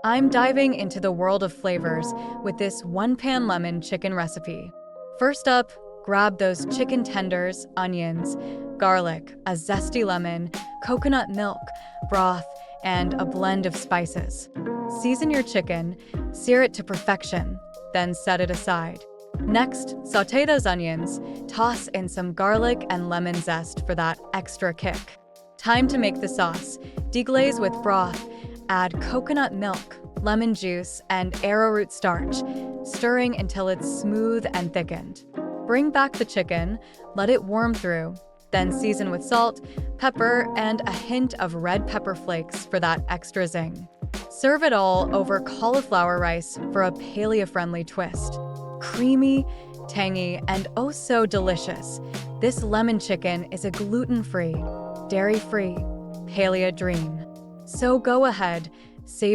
I'm diving into the world of flavors with this one-pan lemon chicken recipe. First up, grab those chicken tenders, onions, garlic, a zesty lemon, coconut milk, broth, and a blend of spices. Season your chicken, sear it to perfection, then set it aside. Next, sauté those onions, toss in some garlic and lemon zest for that extra kick. Time to make the sauce. Deglaze with broth, add coconut milk, lemon juice, and arrowroot starch, stirring until it's smooth and thickened. Bring back the chicken, let it warm through, then season with salt, pepper, and a hint of red pepper flakes for that extra zing. Serve it all over cauliflower rice for a paleo-friendly twist. Creamy, tangy, and oh so delicious. This lemon chicken is a gluten-free, dairy-free, paleo dream. So go ahead, savor